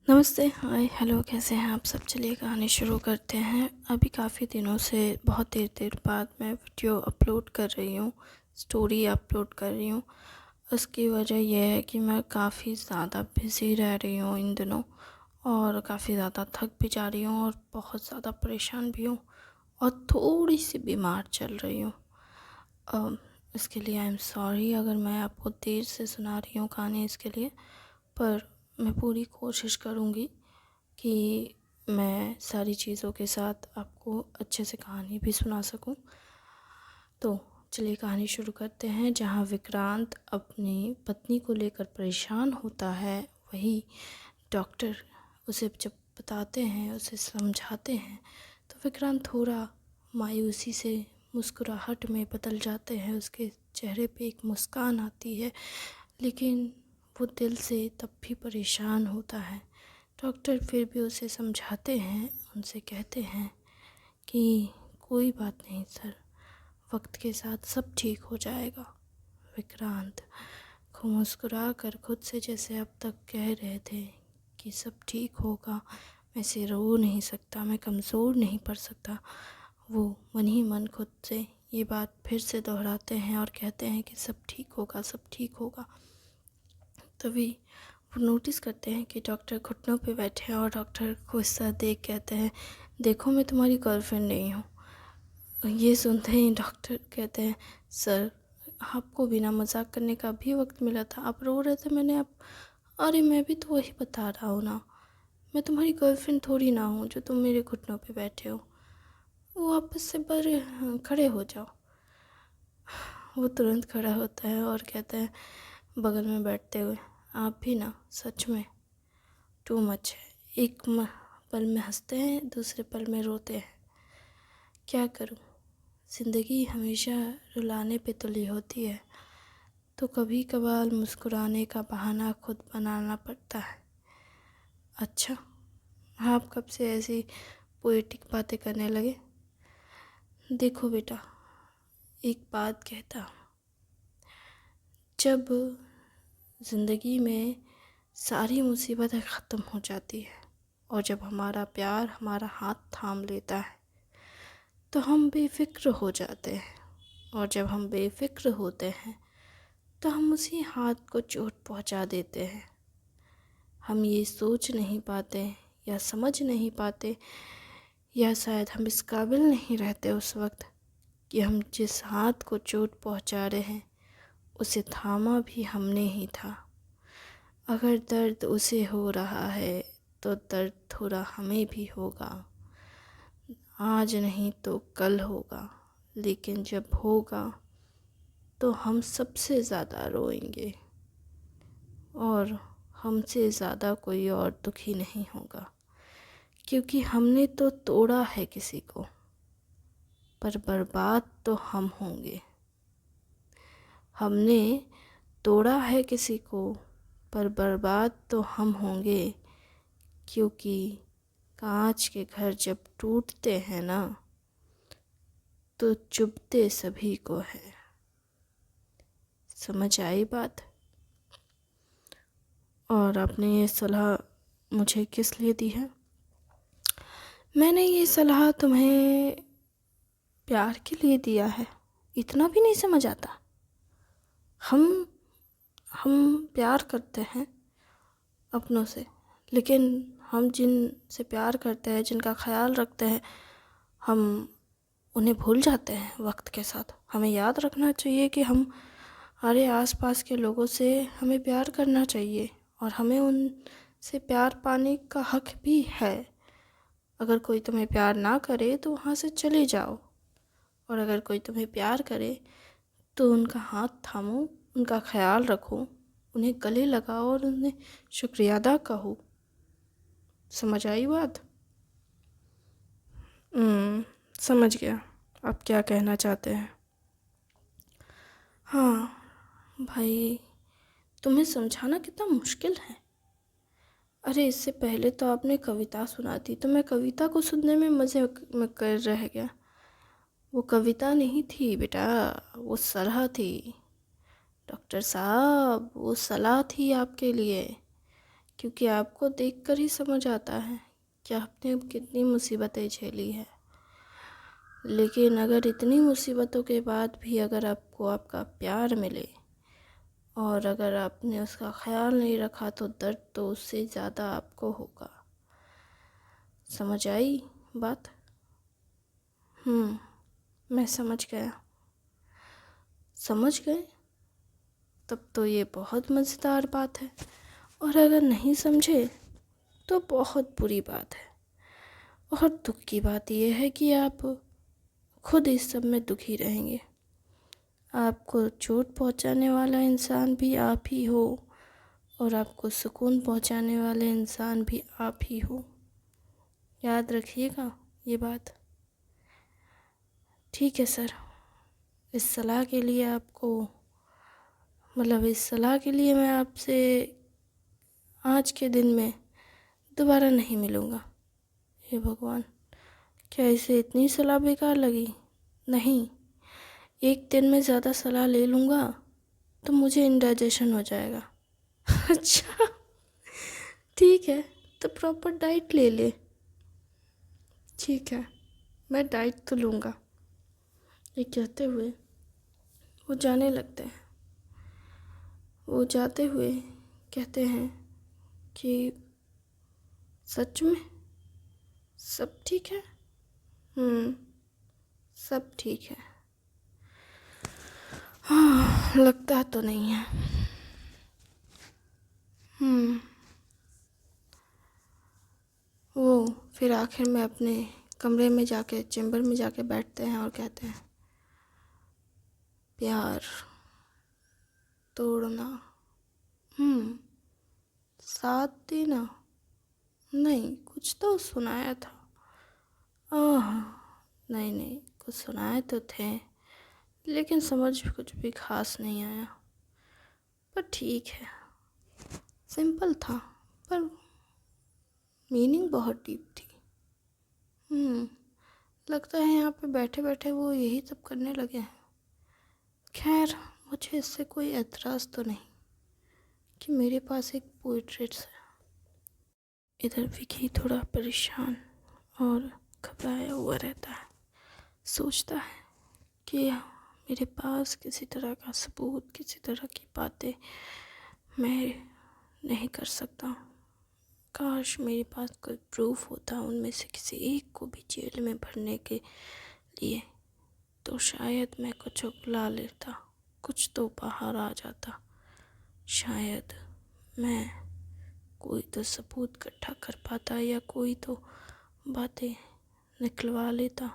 नमस्ते, हाय, हेलो, कैसे हैं आप सब? चलिए कहानी शुरू करते हैं। अभी काफ़ी दिनों से बहुत देर बाद मैं वीडियो अपलोड कर रही हूँ, स्टोरी अपलोड कर रही हूँ। उसकी वजह यह है कि मैं काफ़ी ज़्यादा बिज़ी रह रही हूँ इन दिनों और काफ़ी ज़्यादा थक भी जा रही हूँ और बहुत ज़्यादा परेशान भी हूँ और थोड़ी-सी बीमार चल रही हूँ। इसके लिए आई एम सॉरी अगर मैं आपको देर से सुना रही हूँ कहानी इसके लिए, पर मैं पूरी कोशिश करूँगी कि मैं सारी चीज़ों के साथ आपको अच्छे से कहानी भी सुना सकूं। तो चलिए कहानी शुरू करते हैं। जहां विक्रांत अपनी पत्नी को लेकर परेशान होता है, वही डॉक्टर उसे जब बताते हैं, उसे समझाते हैं, तो विक्रांत थोड़ा मायूसी से मुस्कुराहट में बदल जाते हैं। उसके चेहरे पे एक मुस्कान आती है, लेकिन वो दिल से तब भी परेशान होता है। डॉक्टर फिर भी उसे समझाते हैं, उनसे कहते हैं कि कोई बात नहीं सर, वक्त के साथ सब ठीक हो जाएगा। विक्रांत को मुस्कुरा कर खुद से जैसे अब तक कह रहे थे कि सब ठीक होगा, मैं इसे रो नहीं सकता, मैं कमज़ोर नहीं पड़ सकता, वो मन ही मन खुद से ये बात फिर से दोहराते हैं और कहते हैं कि सब ठीक होगा, सब ठीक होगा। तभी वो नोटिस करते हैं कि डॉक्टर घुटनों पे बैठे हैं और डॉक्टर को इस तरह देख कहते हैं, देखो मैं तुम्हारी गर्लफ्रेंड नहीं हूँ। ये सुनते ही डॉक्टर कहते हैं, सर आपको बिना मजाक करने का भी वक्त मिला था, आप रो रहे थे, मैंने आप अरे मैं भी तो वही बता रहा हूँ ना, मैं तुम्हारी गर्लफ्रेंड थोड़ी ना हूँ जो तुम मेरे घुटनों पे बैठे हो। वो वापस से पर खड़े हो जाओ। वो तुरंत खड़ा होता है और कहता है बगल में बैठते हुए, आप भी ना सच में टू मच है। एक पल में हंसते हैं, दूसरे पल में रोते हैं। क्या करूं, ज़िंदगी हमेशा रुलाने पे तुली होती है, तो कभी कभार मुस्कुराने का बहाना खुद बनाना पड़ता है। अच्छा, आप कब से ऐसी पोएटिक बातें करने लगे? देखो बेटा, एक बात कहता हूँ, जब ज़िंदगी में सारी मुसीबतें ख़त्म हो जाती है और जब हमारा प्यार हमारा हाथ थाम लेता है, तो हम बेफ़िक्र हो जाते हैं। और जब हम बेफ़िक्र होते हैं तो हम उसी हाथ को चोट पहुंचा देते हैं। हम ये सोच नहीं पाते या समझ नहीं पाते, या शायद हम इस काबिल नहीं रहते उस वक्त कि हम जिस हाथ को चोट पहुंचा रहे हैं उसे थामा भी हमने ही था। अगर दर्द उसे हो रहा है तो दर्द थोड़ा हमें भी होगा। आज नहीं तो कल होगा, लेकिन जब होगा तो हम सबसे ज़्यादा रोएंगे और हमसे ज़्यादा कोई और दुखी नहीं होगा, क्योंकि हमने तो तोड़ा है किसी को, पर बर्बाद तो हम होंगे। हमने तोड़ा है किसी को, पर बर्बाद तो हम होंगे, क्योंकि कांच के घर जब टूटते हैं ना, तो चुभते सभी को है। समझ आई बात? और आपने ये सलाह मुझे किस लिए दी है? मैंने ये सलाह तुम्हें प्यार के लिए दिया है। इतना भी नहीं समझ आता? हम हम प्यार करते हैं अपनों से, लेकिन हम जिन से प्यार करते हैं, जिनका ख्याल रखते हैं, हम उन्हें भूल जाते हैं वक्त के साथ। हमें याद रखना चाहिए कि हम हमारे आसपास के लोगों से हमें प्यार करना चाहिए और हमें उनसे प्यार पाने का हक भी है। अगर कोई तुम्हें प्यार ना करे तो वहाँ से चले जाओ, और अगर कोई तुम्हें प्यार करे तो उनका हाथ थामो, उनका ख्याल रखो, उन्हें गले लगाओ और उन्हें शुक्रिया अदा कहो। समझ आई बात? समझ गया आप क्या कहना चाहते हैं। हाँ भाई, तुम्हें समझाना कितना मुश्किल है। अरे इससे पहले तो आपने कविता सुना दी, तो मैं कविता को सुनने में मज़े में कर रह गया। वो कविता नहीं थी बेटा, वो सलाह थी। डॉक्टर साहब, वो सलाह थी आपके लिए क्योंकि आपको देखकर ही समझ आता है कि आपने कितनी मुसीबतें झेली है। लेकिन अगर इतनी मुसीबतों के बाद भी अगर आपको आपका प्यार मिले और अगर आपने उसका ख्याल नहीं रखा तो दर्द तो उससे ज़्यादा आपको होगा। समझ आई बात? मैं समझ गया। समझ गए? तब तो ये बहुत मज़ेदार बात है, और अगर नहीं समझे तो बहुत बुरी बात है। और दुख की बात यह है कि आप खुद इस सब में दुखी रहेंगे। आपको चोट पहुंचाने वाला इंसान भी आप ही हो और आपको सुकून पहुंचाने वाले इंसान भी आप ही हो। याद रखिएगा ये बात। ठीक है सर, इस सलाह के लिए इस सलाह के लिए मैं आपसे आज के दिन में दोबारा नहीं मिलूँगा। हे भगवान, क्या इसे इतनी सलाह बेकार लगी? नहीं, एक दिन में ज़्यादा सलाह ले लूँगा तो मुझे इंडाइजेशन हो जाएगा। अच्छा, ठीक है, तो प्रॉपर डाइट ले ले। ठीक है, मैं डाइट तो लूँगा। ये कहते हुए वो जाने लगते हैं। वो जाते हुए कहते हैं कि सच में सब ठीक है? सब ठीक है। हाँ, लगता तो नहीं है। वो फिर आखिर में अपने कमरे में जाके, चैम्बर में जाके बैठते हैं और कहते हैं, प्यार तोड़ना, साथ देना, नहीं कुछ तो सुनाया था। नहीं, कुछ सुनाए तो थे, लेकिन समझ कुछ भी खास नहीं आया। पर ठीक है, सिंपल था, पर मीनिंग बहुत डीप थी। लगता है यहाँ पे बैठे बैठे वो यही सब करने लगे हैं। खैर, मुझे इससे कोई एतराज़ तो नहीं कि मेरे पास एक पोर्ट्रेट है। इधर विकी थोड़ा परेशान और घबराया हुआ रहता है। सोचता है कि मेरे पास किसी तरह का सबूत, किसी तरह की बातें मैं नहीं कर सकता। काश मेरे पास कोई प्रूफ होता उनमें से किसी एक को भी जेल में भरने के लिए, तो शायद मैं कुछ उगला लेता, कुछ तो बाहर आ जाता। शायद मैं कोई तो सबूत इकट्ठा कर पाता या कोई तो बातें निकलवा लेता।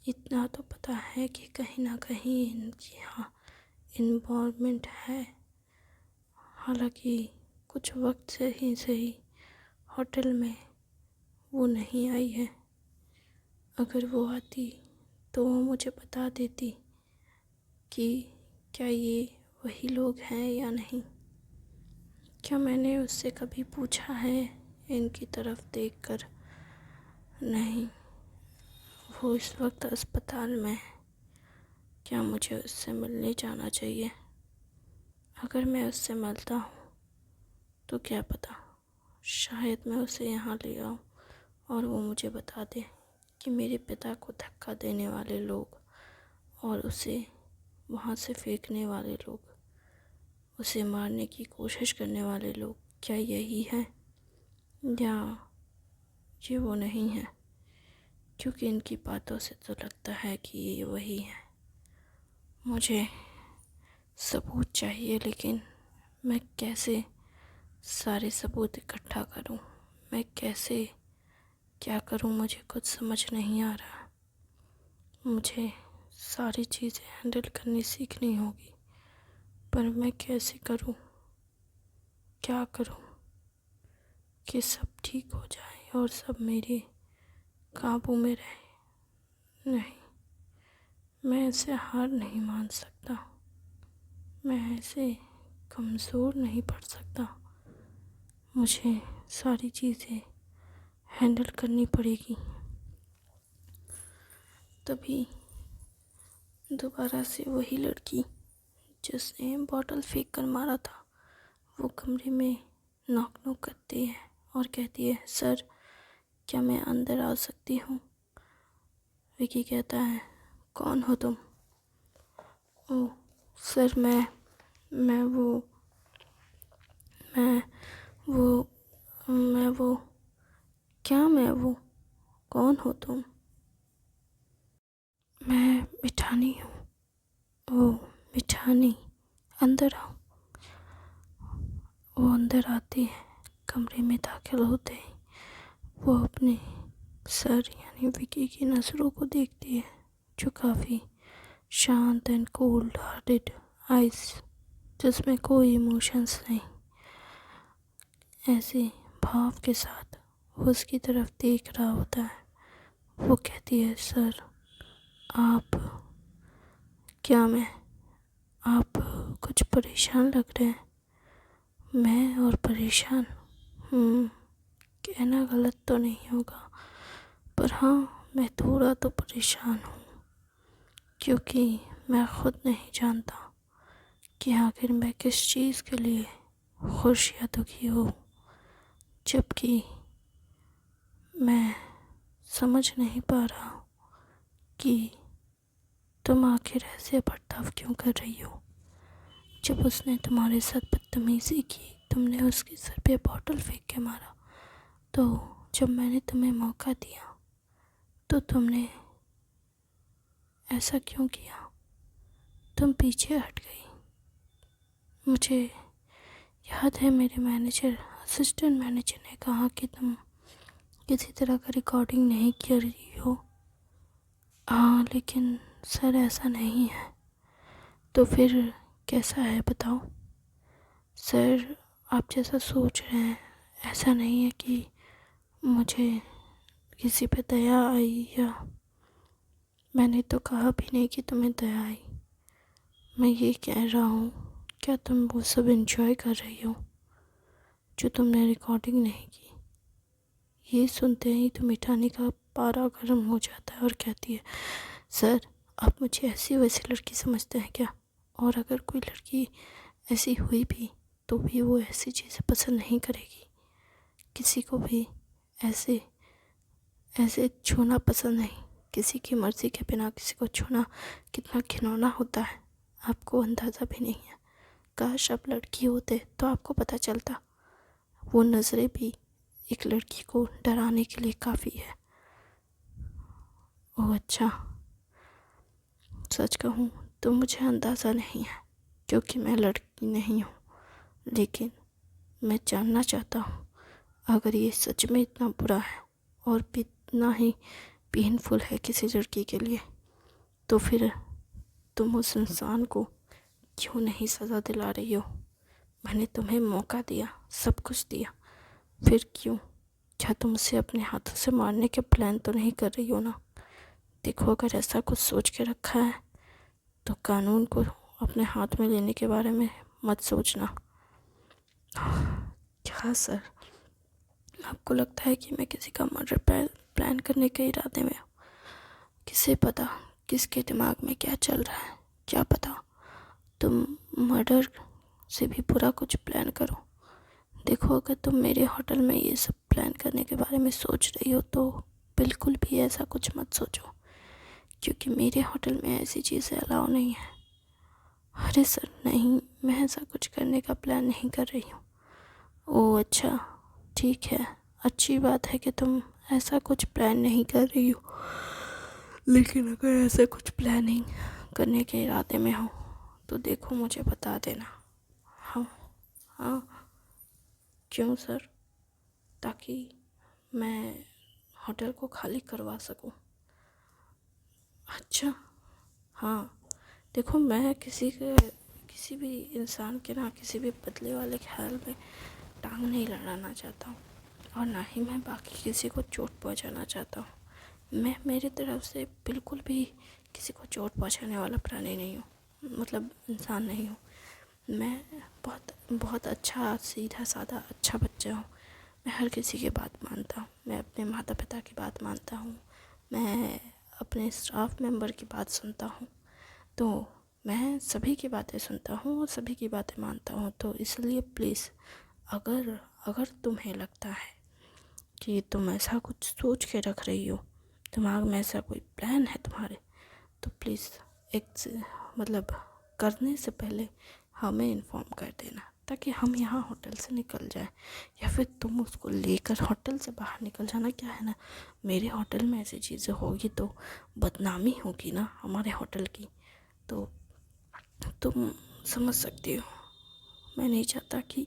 इतना तो पता है कि कहीं ना कहीं इनकी यहाँ इन्वॉल्वमेंट है। हालांकि कुछ वक्त से ही सही होटल में वो नहीं आई है। अगर वो आती तो वो मुझे बता देती कि क्या ये वही लोग हैं या नहीं। क्या मैंने उससे कभी पूछा है इनकी तरफ देखकर? नहीं, वो इस वक्त अस्पताल में है। क्या मुझे उससे मिलने जाना चाहिए? अगर मैं उससे मिलता हूँ तो क्या पता, शायद मैं उसे यहाँ ले आऊँ और वो मुझे बता दे कि मेरे पिता को धक्का देने वाले लोग और उसे वहाँ से फेंकने वाले लोग, उसे मारने की कोशिश करने वाले लोग, क्या यही हैं या ये वो नहीं है? क्योंकि इनकी बातों से तो लगता है कि ये वही है। मुझे सबूत चाहिए, लेकिन मैं कैसे सारे सबूत इकट्ठा करूं? मैं कैसे क्या करूं? मुझे कुछ समझ नहीं आ रहा। मुझे सारी चीज़ें हैंडल करनी सीखनी होगी, पर मैं कैसे करूं? क्या करूं कि सब ठीक हो जाए और सब मेरे काबू में रहे? नहीं, मैं ऐसे हार नहीं मान सकता। मैं ऐसे कमज़ोर नहीं पड़ सकता। मुझे सारी चीज़ें हैंडल करनी पड़ेगी। तभी दोबारा से वही लड़की जिसने बॉटल फेंक कर मारा था, वो कमरे में नॉक नॉक करती है और कहती है, सर क्या मैं अंदर आ सकती हूँ? विकी कहता है, कौन हो तुम? ओह सर, मैं वो मैं वो मैं वो क्या मैं वो कौन हो तुम? मैं मिठानी हूँ। ओह मिठानी, अंदर आओ। वो अंदर आती है। कमरे में दाखिल होते ही वो अपने सर यानी विकी की नज़रों को देखती है, जो काफ़ी शांत एंड कोल्ड हार्टेड आइज, जिसमें कोई इमोशंस नहीं, ऐसे भाव के साथ वो उसकी तरफ देख रहा होता है। वो कहती है, सर आप कुछ परेशान लग रहे हैं। मैं और परेशान? कहना गलत तो नहीं होगा, पर हाँ, मैं थोड़ा तो परेशान हूँ, क्योंकि मैं खुद नहीं जानता कि आखिर मैं किस चीज़ के लिए खुश या दुखी हूँ, जबकि मैं समझ नहीं पा रहा हूँ कि तुम आखिर ऐसे बर्ताव क्यों कर रही हो। जब उसने तुम्हारे साथ बदतमीज़ी की, तुमने उसके सर पे बॉटल फेंक के मारा, तो जब मैंने तुम्हें मौका दिया तो तुमने ऐसा क्यों किया? तुम पीछे हट गई। मुझे याद है मेरे असिस्टेंट मैनेजर ने कहा कि तुम किसी तरह का रिकॉर्डिंग नहीं कर रही हो। हाँ लेकिन सर ऐसा नहीं है। तो फिर कैसा है बताओ? सर आप जैसा सोच रहे हैं ऐसा नहीं है कि मुझे किसी पे दया आई, या मैंने तो कहा भी नहीं कि तुम्हें दया आई। मैं ये कह रहा हूँ, क्या तुम वो सब एंजॉय कर रही हो जो तुमने रिकॉर्डिंग नहीं की? ये सुनते ही तो मिठानी का पारा गर्म हो जाता है और कहती है, सर आप मुझे ऐसी वैसी लड़की समझते हैं क्या? और अगर कोई लड़की ऐसी हुई भी तो भी वो ऐसी चीज़ें पसंद नहीं करेगी। किसी को भी ऐसे ऐसे छूना पसंद नहीं। किसी की मर्ज़ी के बिना किसी को छूना कितना घिनौना होता है, आपको अंदाज़ा भी नहीं है। काश आप लड़की होते तो आपको पता चलता। वो नज़रें भी एक लड़की को डराने के लिए काफ़ी है। ओह अच्छा, सच कहूँ तो मुझे अंदाज़ा नहीं है, क्योंकि मैं लड़की नहीं हूँ। लेकिन मैं जानना चाहता हूँ, अगर ये सच में इतना बुरा है और इतना ही पेनफुल है किसी लड़की के लिए, तो फिर तुम उस इंसान को क्यों नहीं सज़ा दिला रही हो? मैंने तुम्हें मौका दिया, सब कुछ दिया, फिर क्यों? क्या तुम उसे अपने हाथों से मारने के प्लान तो नहीं कर रही हो ना? देखो, अगर ऐसा कुछ सोच के रखा है तो कानून को अपने हाथ में लेने के बारे में मत सोचना। क्या सर, आपको लगता है कि मैं किसी का मर्डर प्लान करने के इरादे में हूँ? किसे पता किसके दिमाग में क्या चल रहा है? क्या पता तुम मर्डर से भी बुरा कुछ प्लान करो। देखो, अगर तुम मेरे होटल में ये सब प्लान करने के बारे में सोच रही हो तो बिल्कुल भी ऐसा कुछ मत सोचो, क्योंकि मेरे होटल में ऐसी चीज़ें अलाउ नहीं है। अरे सर नहीं, मैं ऐसा कुछ करने का प्लान नहीं कर रही हूँ। ओह अच्छा, ठीक है, अच्छी बात है कि तुम ऐसा कुछ प्लान नहीं कर रही हो, लेकिन अगर ऐसा कुछ प्लानिंग करने के इरादे में हो तो देखो मुझे बता देना। हाँ हाँ, क्यों सर? ताकि मैं होटल को खाली करवा सकूं। अच्छा हाँ, देखो, मैं किसी भी इंसान के ना किसी भी बदले वाले ख्याल में टांग नहीं लड़ाना चाहता हूँ, और ना ही मैं बाकी किसी को चोट पहुँचाना चाहता हूँ। मैं मेरी तरफ से बिल्कुल भी किसी को चोट पहुँचाने वाला प्राणी नहीं हूँ, मतलब इंसान नहीं हूँ। मैं बहुत बहुत अच्छा, सीधा साधा अच्छा बच्चा हूँ। मैं हर किसी की बात मानता हूँ। मैं अपने माता पिता की बात मानता हूँ। मैं अपने स्टाफ मेंबर की बात सुनता हूँ। तो मैं सभी की बातें सुनता हूँ और सभी की बातें मानता हूँ। तो इसलिए प्लीज़, अगर अगर तुम्हें लगता है कि तुम ऐसा कुछ सोच के रख रही हो, दिमाग में ऐसा कोई प्लान है तुम्हारे, तो प्लीज़ मतलब करने से पहले हमें इन्फॉर्म कर देना, ताकि हम यहाँ होटल से निकल जाए, या फिर तुम उसको लेकर होटल से बाहर निकल जाना। क्या है ना, मेरे होटल में ऐसी चीज़ें होगी तो बदनामी होगी ना हमारे होटल की, तो तुम समझ सकती हो। मैं नहीं चाहता कि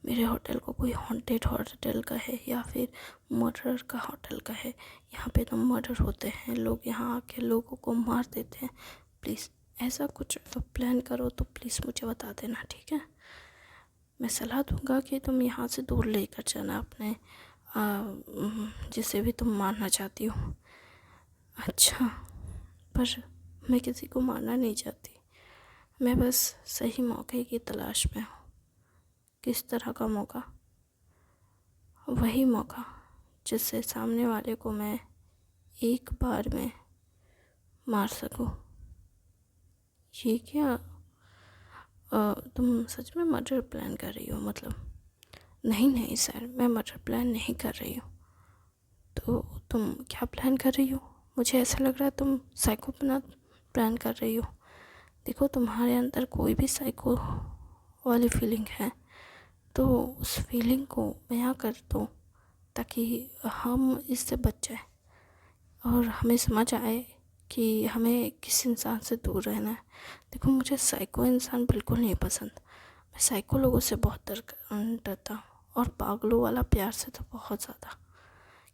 मेरे होटल को कोई हॉन्टेड होटल का है या फिर मर्डर का होटल का है। यहाँ पे तो मर्डर होते हैं, लोग यहाँ आके लोगों को मार देते हैं। प्लीज़ ऐसा कुछ तो प्लान करो तो प्लीज़ मुझे बता देना, ठीक है। मैं सलाह दूंगा कि तुम यहाँ से दूर लेकर जाना अपने जिसे भी तुम मारना चाहती हो। अच्छा, पर मैं किसी को मारना नहीं चाहती, मैं बस सही मौके की तलाश में हूँ। किस तरह का मौका? वही मौका जिससे सामने वाले को मैं एक बार में मार सकूँ। ये क्या तुम सच में मर्डर प्लान कर रही हो? मतलब नहीं सर, मैं मर्डर प्लान नहीं कर रही हूँ। तो तुम क्या प्लान कर रही हो? मुझे ऐसा लग रहा है तुम साइकोपैथ प्लान कर रही हो। देखो, तुम्हारे अंदर कोई भी साइको वाली फीलिंग है तो उस फीलिंग को बयां कर दो, ताकि हम इससे बच जाए और हमें समझ आए कि हमें किस इंसान से दूर रहना है। देखो, मुझे साइको इंसान बिल्कुल नहीं पसंद। मैं साइको लोगों से बहुत डरता हूँ, और पागलों वाला प्यार से तो बहुत ज़्यादा,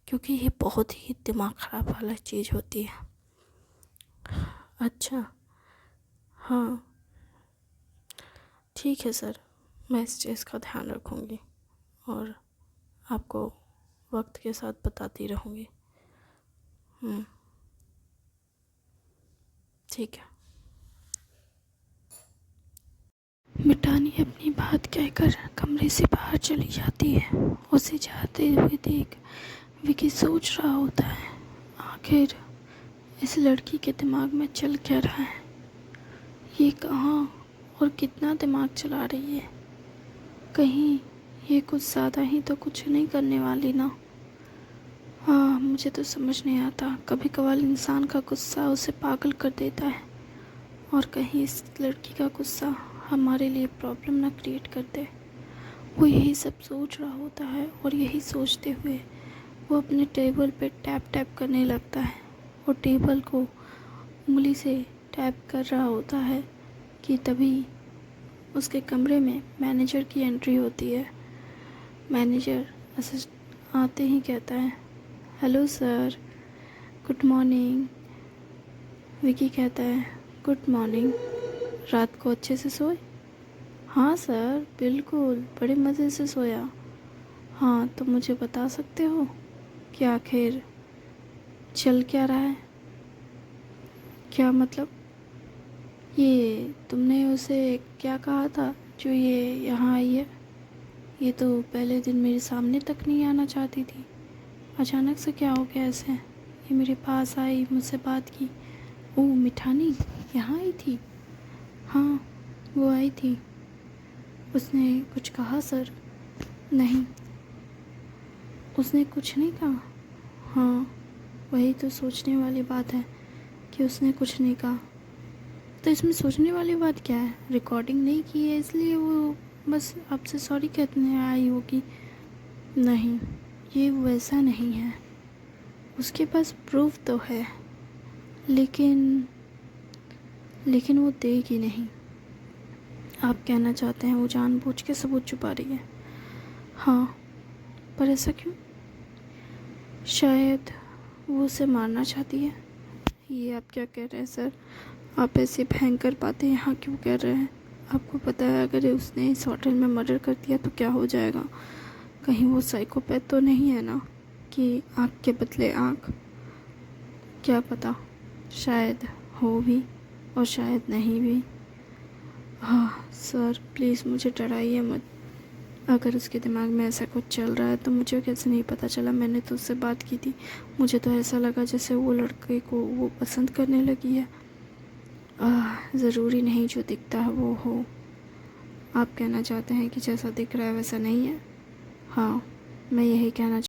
क्योंकि ये बहुत ही दिमाग ख़राब वाला चीज़ होती है। अच्छा, हाँ ठीक है सर, मैं इस चीज़ का ध्यान रखूँगी और आपको वक्त के साथ बताती रहूँगी। ठीक है। मितानी अपनी बात कहकर कमरे से बाहर चली जाती है। उसे जाते हुए देख विकी सोच रहा होता है, आखिर इस लड़की के दिमाग में चल क्या रहा है, ये कहाँ और कितना दिमाग चला रही है। कहीं ये कुछ ज़्यादा ही तो कुछ नहीं करने वाली ना। हाँ, मुझे तो समझ नहीं आता, कभी कभार इंसान का गुस्सा उसे पागल कर देता है, और कहीं इस लड़की का गुस्सा हमारे लिए प्रॉब्लम ना क्रिएट कर दे। वो यही सब सोच रहा होता है, और यही सोचते हुए वो अपने टेबल पे टैप टैप करने लगता है, और टेबल को उंगली से टैप कर रहा होता है कि तभी उसके कमरे में मैनेजर की एंट्री होती है। मैनेजर आते ही कहता है, hello sir, good morning. Vicky कहता है, गुड मॉर्निंग, रात को अच्छे से सोए? हाँ सर, बिल्कुल बड़े मज़े से सोया। हाँ, तो मुझे बता सकते हो कि आखिर चल क्या रहा है? क्या मतलब? ये तुमने उसे क्या कहा था जो ये यहाँ आई है? ये तो पहले दिन मेरे सामने तक नहीं आना चाहती थी, अचानक से क्या हो गया ऐसे? ये मेरे पास आई, मुझसे बात की। ओह, मिठानी यहाँ आई थी? हाँ, वो आई थी। उसने कुछ कहा सर? नहीं, उसने कुछ नहीं कहा। हाँ, वही तो सोचने वाली बात है कि उसने कुछ नहीं कहा। तो इसमें सोचने वाली बात क्या है? रिकॉर्डिंग नहीं की है इसलिए वो बस आपसे सॉरी कहने आई होगी। नहीं, ये वैसा नहीं है, उसके पास प्रूफ तो है, लेकिन वो देगी नहीं। आप कहना चाहते हैं वो जानबूझ के सबूत छुपा रही है? हाँ, पर ऐसा क्यों? शायद वो उसे मारना चाहती है। ये आप क्या कह रहे हैं सर? आप ऐसे भयंकर बातें यहाँ क्यों कह रहे हैं? आपको पता है अगर उसने इस होटल में मर्डर कर दिया तो क्या हो जाएगा? कहीं वो साइकोपैथ तो नहीं है ना कि आँख के बदले आँख? क्या पता, शायद हो भी और शायद नहीं भी। हाँ सर, प्लीज़ मुझे डराइए मत। अगर उसके दिमाग में ऐसा कुछ चल रहा है तो मुझे कैसे नहीं पता चला? मैंने तो उससे बात की थी, मुझे तो ऐसा लगा जैसे वो लड़के को वो पसंद करने लगी है। ज़रूरी नहीं जो दिखता है वो हो। आप कहना चाहते हैं कि जैसा दिख रहा है वैसा नहीं है? हाँ, मैं यही कहना